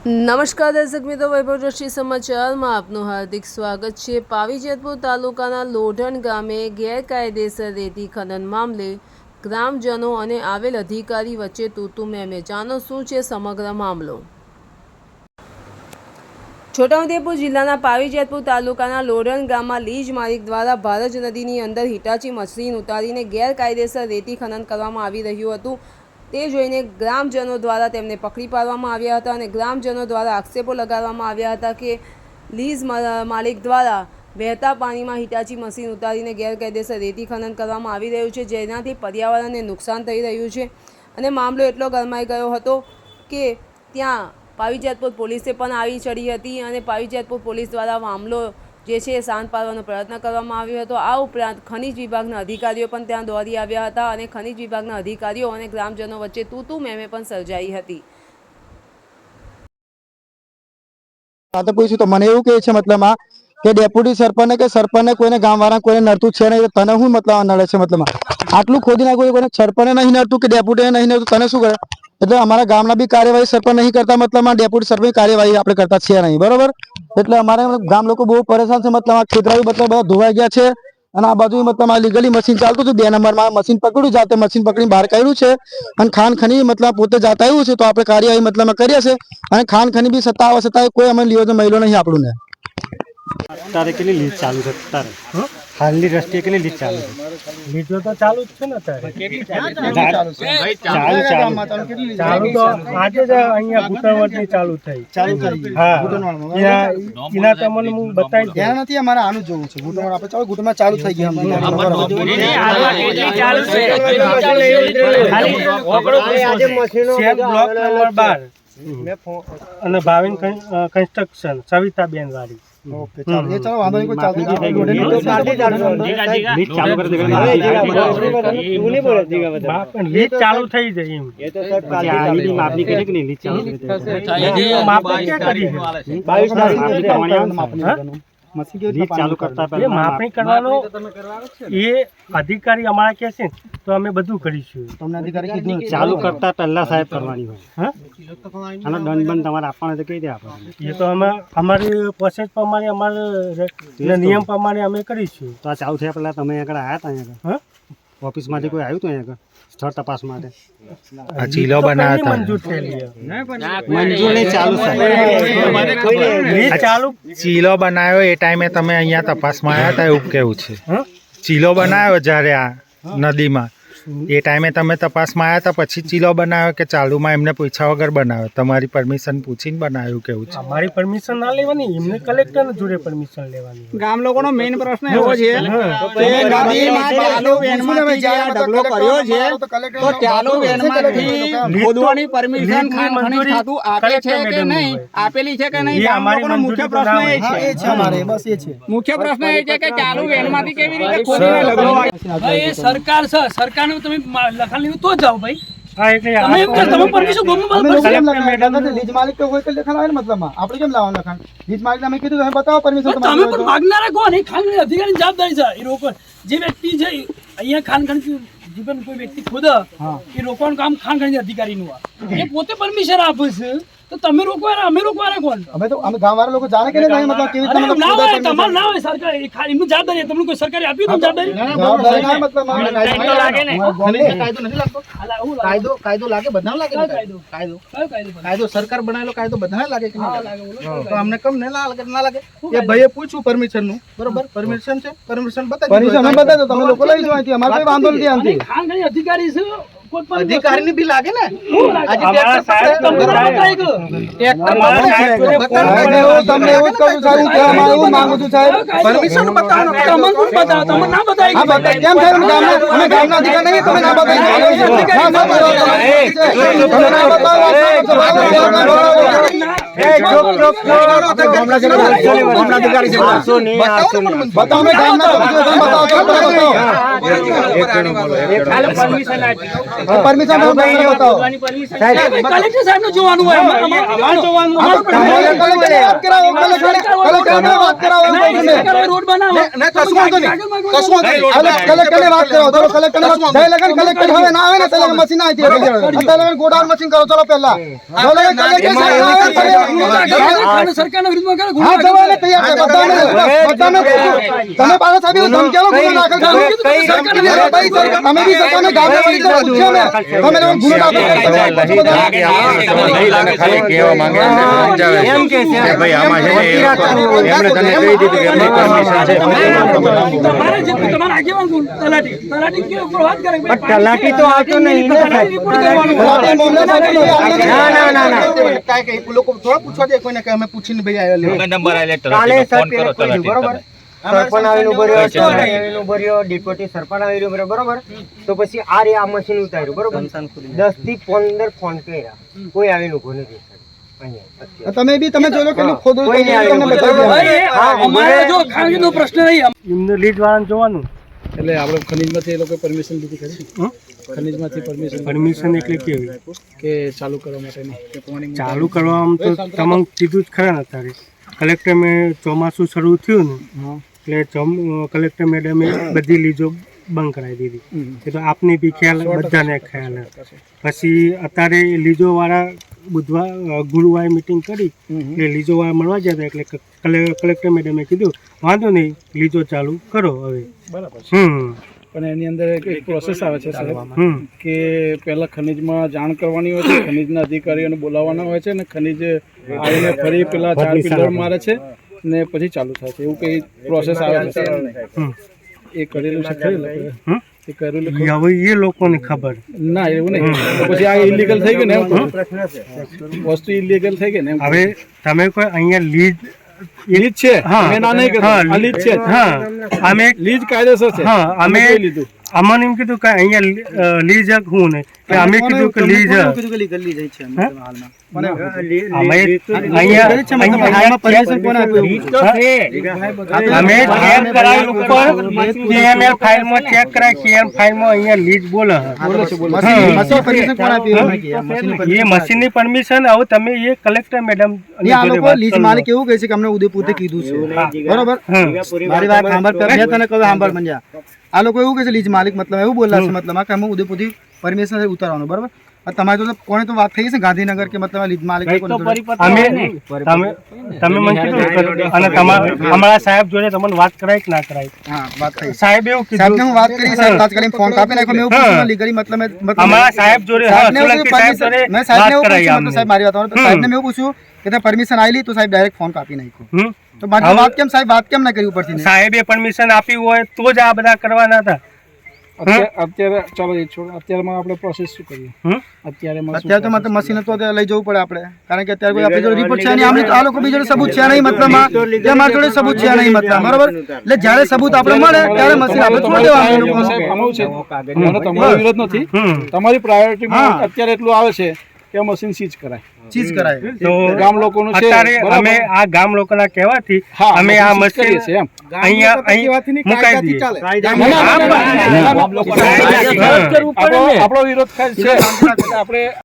નમસ્કાર દર્શક મિત્રો, વૈભવ દ્રષ્ટિ સમાચારમાં આપનું હાર્દિક સ્વાગત છે। પાવી જેતપુર તાલુકાના લોઢણ ગામે ગેરકાયદેસર રેતી ખનન મામલે ગ્રામજનો અને આવેલ અધિકારી વચ્ચે તૂતુ મેમે। જાણો શું છે સમગ્ર મામલો। છોટાઉદેપુર જિલ્લાના પાવી જેતપુર તાલુકાના લોઢણ ગામમાં લીજ માલિક દ્વારા ભારજ નદીની અંદર હિટાચી મશીન ઉતારીને ગેરકાયદેસર રેતી ખનન કરવામાં આવી રહ્યું હતું। તે જોઈને ગ્રામજનો દ્વારા તેમને પકડી પાડવામાં આવ્યા હતા અને ગ્રામજનો દ્વારા આક્ષેપો લગાવવામાં આવ્યા હતા કે લીઝ માલિક દ્વારા વહેતા પાણીમાં હિટાચી મશીન ઉતારીને ગેરકાયદેસર રેતી ખનન કરવામાં આવી રહ્યું છે, જેનાથી પર્યાવરણને નુકસાન થઈ રહ્યું છે। અને મામલો એટલો ગરમાઈ ગયો હતો કે ત્યાં પાવી જેતપુર પોલીસે પણ આવી ચડી હતી અને પાવી જેતપુર પોલીસ દ્વારા મામલો જે છે શાંત પાડવાનો પ્રયત્ન કરવામાં આવ્યો હતો। આ ઉપરાંત ખનિજ વિભાગના અધિકારીઓ પણ ત્યાં દોડી આવ્યા હતા અને ખનિજ વિભાગના અધિકારીઓ અને ગ્રામજનો વચ્ચે તૂતુ મેમે પણ સર્જાઈ હતી। તો પૂછ્યું તો મને એવું કહે છે મતલબ કે ડેપ્યુટી સરપંચ કે સરપંચ કોઈને ગામવાળા કોઈને નડતું છે નહીં, તને શું મતલબ નડે છે? મતલબ આટલું ખોદી નાખ્યું, કોઈને સરપંચને નહીં નડતું કે ડેપ્યુટીને નહીં નડતું, તને શું કરે? એટલે અમારા ગામના બી કાર્યવાહી સરપંચ નહીં કરતા, મતલબ ડેપ્યુટી સરપંચ કાર્યવાહી આપણે કરતા છીએ નહીં, બરોબર? એટલે અમારે ગામ લોકો બહુ પરેશાન છે। મતલબ આ ખેતરા મતલબ બધા ધોવાઈ ગયા છે અને આ બાજુ મતલબ આ લીગલી મશીન ચાલતું હતું, 2 નંબરમાં મશીન પકડ્યું, જાતે મશીન પકડીને બહાર કાઢ્યું છે અને ખાન ખની મતલબ પોતે જાત આવ્યું છે, તો આપણે કાર્યવાહી મતલબ કરીએ છીએ અને ખાન ખની બી સત્તા આવે છતાં કોઈ અમે લીધો મહિલો નહીં આપણું ને। તારે કેટલી લીડ ચાલુ છે? તારે હાલની દ્રષ્ટિએ કેટલી લીડ ચાલુ છે? લીડો તો ચાલુ જ છે ને તારે ચાલુ તો આજે જ અહીંયા ગુટણવટની ચાલુ થઈ। હા, એના તમને હું બતાવી ધ્યાન નથી, અમારે આનું જોવું છે। ગુટણવટ આપણે ચાલો ગુટણમાં ચાલુ થઈ ગયા બ્લોક નંબર 12 અને ભાવિન કન્સ્ટ્રક્શન સવિતાબેન વાળી। ઓકે ચાલો એ ચાલો વાંધો નહીં, કોઈ ચાલુ લીડ ચાલુ થઈ જાય એમ એ તો સાહેબ કાલની માપણી કરી કે નહીં? લીડ ચાલુ માપણી ક્યાં કરી છે? 22 લીડ ચાલુ કરતા પહેલા માપણી કરવાનો એ અધિકારી અમારા કહે છે તો અમે બધું કરીશું। તમને અધિકારી કીધું ચાલુ કરતા પહેલા સાહેબ કરવાની હોય। હા, આનો દંડ બંધ તમારે આપવાનો તો કઈ દે આપણે? એ તો અમે અમારી પ્રોસેસ પ્રમાણે અમારે નિયમ પ્રમાણે અમે કરીશું। તો આ ચાલુ થયા પહેલા તમે આગળ આવ્યા હતા અહીંયા? હા, ઓફિસમાંથી કોઈ આવ્યું હતું અહીંયા સ્થળ તપાસ માટે? આ ચીલો બનાવ્યા મંજૂર થયેલી મંજૂર નહીં ચાલુ ચાલુ ચીલો બનાવ્યો એ ટાઈમે તમે અહીંયા તપાસમાં આવ્યા હતા એવું કેવું છે? ચીલો બનાવ્યો જ્યારે આ નદીમાં એ ટાઈમે તમે તપાસમાં આવ્યા હતા, પછી ચીલો બનાવ્યો કે ચાલુમાં એમને પૂછ્યા વગર બનાવ્યો? તમારી પરમિશન પૂછીને બનાવ્યું કેવું છે? અમારી પરમિશન ના લેવાની, એમને કલેક્ટર જોડે પરમિશન લેવાની। ગામ લોકોનો મેઇન પ્રશ્ન એવો છે કે નદીમાં ચાલુ વેનમાંથી જ્યારે ઢગલો કર્યો છે તો ચાલુ વેનમાંથી ખોદવાની પરમિશન ખાનખની ખાતું આપે છે કે નહીં, આપેલી છે કે નહીં? ગામ લોકોનો મુખ્ય પ્રશ્ન એ છે। અમારે બસ એ છે મુખ્ય પ્રશ્ન એ છે કે ચાલુ વેનમાંથી કેવી રીતે ખોદીને ઢગલો ભાઈ એ સરકાર છે, સરકારને તમે લખાણ લીધું તો જાઓ ભાઈ। હા, એટલે તમે એમ કે તમે પરમિશન ગોમમાં લીજ માલિક તો હોય તો લખાણ આવે ને, મતલબમાં આપણે કેમ લાવવાનું લખાણ? લીજ માલિક અમે કીધું તમે બતાવો પરમિશન તમે પણ માગનારા કોણ? એ ખાનગી અધિકારીની જવાબદારી છે। એ રોકણ જે વ્યક્તિ છે અહીંયા ખાનગી જીવન કોઈ વ્યક્તિ ખુદ એ રોકવાનું કામ ખાનગી અધિકારીનું આ એ પોતે પરમિશન આપે છે, તો તમે રોકવાના અમે રોકવાના કોણ? અમે ગામવાળા લોકો જાણે કે નહીં, મતલબ કેવી રીતે ના હોય, તમારે ના હોય, સરકાર એમની જવાબદારી તમને કોઈ સરકારે આપી દો જવાબદારી લાગે ને? કાયદો નથી લાગતો? કાયદો લાગે, બધાને લાગે કાયદો સરકાર બનાવેલો કાયદો બધાને લાગે કે ના લાગે? તો અમને કમ ના લાગે એ ભાઈએ પૂછ્યું પરમિશન નું, બરોબર? પરમિશન છે, પરમિશન બતાવી દો, તમે લોકો લઈ જાઓ અહીંથી, અમારે કોઈ વાંધો નથી આનથી। ખાનગી અધિકારી છે, અધિકારીની બી લાગે ને? તમને એવું જ કહું છું સાહેબ, એવું માંગુ છું સાહેબ, પરમિશન બતાવો, તમને બતાવો, તમે ના બતાવી કેમ થયું? અમે ગામના અધિકાર નહીં, તમે ના પરમિશન પરમિશન બતાવો કલેક્ટર સાહેબને જોવાનું હોય અમારે જોવાનું અમારું વાત કરાવો કલેક્ટરને વાત કરાવો રોડ બનાવો કલેક્ટરને વાત કરાવો ચલો કલેક્ટરને જય લગન કલેક્ટર હવે ના આવે ને તો મશીન આવી અત્યારે ગોડાઉન મશીન કરો ચલો પહેલા સરકારના વિરુદ્ધમાં કરે હા જવાને તૈયાર છે બધાને તમે પાછા સાહેબ ધમકીઓ ગુનો દાખલ કરો તમે બી સરકારને ગામના વડીલો પૂછ્યો ને તમે લોકો ગુનો દાખલ કરો ખાલી કહેવા માંગે છે સમજાવે છે કે ભાઈ આમાં છે ને એમણે તને કહી દીધું કે એમની પરમિશન છે તમારે જેટલું તમારા આગેવાન તલાટી કે ઉપર વાત કરે તલાટી તો આવતો નહીં ને સાહેબ. કાલે સાહેબ એને કહ્યું, બરોબર? સરપંચ આવીને ઉભો રહ્યો, સરપંચ આવીને ઉભો રહ્યો, ડેપ્યુટી સરપંચ આવી રહ્યો, બરોબર? તો પછી આ રે આ મશીન ઉતાર્યું, બરોબર? 10 થી 15 ફોન કર્યા, કોઈ આવીને ઉભો નથી અહીંયા. તમે બી તમે જોઈ લો કેટલું ખોદું કોઈ નહીં આવ્યું. તમને બતાવી અમારે જો ખાનગીનો પ્રશ્ન નહીં એમને લીડ વાળાને જોવાનું. એટલે આપણે ખનીજમાંથી એ લોકો પરમિશન લીધી ખરી ખનીજમાંથી પરમિશન એટલે કેવી કે ચાલુ કરવા માટેની ચાલુ કરવામાં તો તમને કીધું જ ખરા ને અત્યારે કલેક્ટર મેં ચોમાસું શરૂ થયું ને એટલે કલેક્ટર મેડમે બધી લીજો બંધ કરાવી દીધી. એ તો આપને બી ખ્યાલ, બધાને ખ્યાલ. પછી અત્યારે લીજો વાળા ગુરુવારે મિટિંગ કરી એટલે લીજો વાળા મળવા ગયા હતા એટલે કલેક્ટર મેડમે કીધું વાંધો નહીં લીજો ચાલુ કરો હવે. બરાબર છે. પણ એની અંદર એક પ્રોસેસ આવે છે સાહેબ કે પહેલા ખનીજમાં જાણ કરવાની હોય છે, ખનીજના અધિકારીઓને બોલાવવાના હોય છે અને ખનીજ આવીને ફરી પેલા 4 પિલર મારે છે ને પછી ચાલુ થાય છે, એવું કઈ પ્રોસેસ આવે છે. એ કરેલું છે ખરી એ કરેલું હવે એ લોકોને ખબર ના એવું નહીં તો પછી આ ઇલીગલ થઈ ગયું ને એમ વસ્તુ ઇલીગલ થઈ ગઈ ને એમ. હવે તમે કોઈ અહીંયા લીજ લીજ છે મેં ના નહીં કીધું આ લીજ છે હા અમે લીજ કાયદેસર છે હા અમે લીધું અમને એમ કીધું કે અહીંયા લીજ હું નહીં અમે કીધું કે લીજ અમે ચેક કરાવી ઉપર કેએમએલ ફાઇલમાં ચેક કરાય કેએમ ફાઇલમાં અહીંયા લીજ બોલે એ મશીનની પરમિશન હવે તમે એ કલેક્ટર મેડમ આ લોકો લીજ માલિક એવું કહે છે કે અમને ઉદયપુરથી કીધું છે બરોબર મારી વાત સાંભળ મેં તને કહ્યું સાંભળ મંજા આ લોકો એવું કહે છે લીજ માલિક મતલબ એવું બોલા છે મતલબ કે અમે ઉદયપુરથી પરમિશન ઉતારવાનું બરોબર તમારી તો કોને તો વાત થઈ છે ગાંધીનગર કે મતલબ લીજ માલિક અમે તમે મને કીધું અને અમારા સાહેબ જોડે તમને વાત કરાય કે ના કરાય? હા વાત થઈ સાહેબ એવું કીધું સાહેબને હું વાત કરી સાહેબ તાત્કાલિક ફોન કાપી નાખ્યો મેં એવું પૂછ્યું લીગલી મતલબ અમારા સાહેબ જોડે સાહેબને એવું સોલંકી સાહેબ જોડે મેં સાહેબને વાત એવું કરાઈ પૂછ્યું સાહેબ મારી વાત સાહેબને મેં એવું પૂછ્યું કે તે પરમિશન આવેલી તો સાહેબ ડાયરેક્ટ ફોન કાપી નાખ્યો તો મારી વાત કેમ સાહેબ વાત કેમ ના કરી ઉપરથી સાહેબે પરમિશન આપી હોય તો જ આ બધા કરવાના હતા. અત્યારે ચાલો એ છોડ અત્યારમાં આપણે પ્રોસેસ શું કરીએ અત્યારે તો મતલબ મશીન તો લઈ જવું પડે આપણે કારણ કે અત્યારે કોઈ આપણી જોડે રિપોર્ટ છે નહીં આ લોકો બીજો સબૂત છે નહીં મતલબ મારી જોડે સબૂત છે નહીં મતલબ બરોબર એટલે જ્યારે સબૂત આપણે મળે ત્યારે મશીન આપણે છોડી દેવાનું તમારો વિરોધ નથી તમારી પ્રાયોરિટીમાં અત્યારે એટલું આવે છે કે મશીન સીઝ કરાય ચીજ કરાય તો ગામ લોકોનું છે અત્યારે અમે આ ગામ લોકોના કહેવાથી અમે આ મશીન અહીંયા મુકાઈ દઈએ. આપણો વિરોધ છે આપણે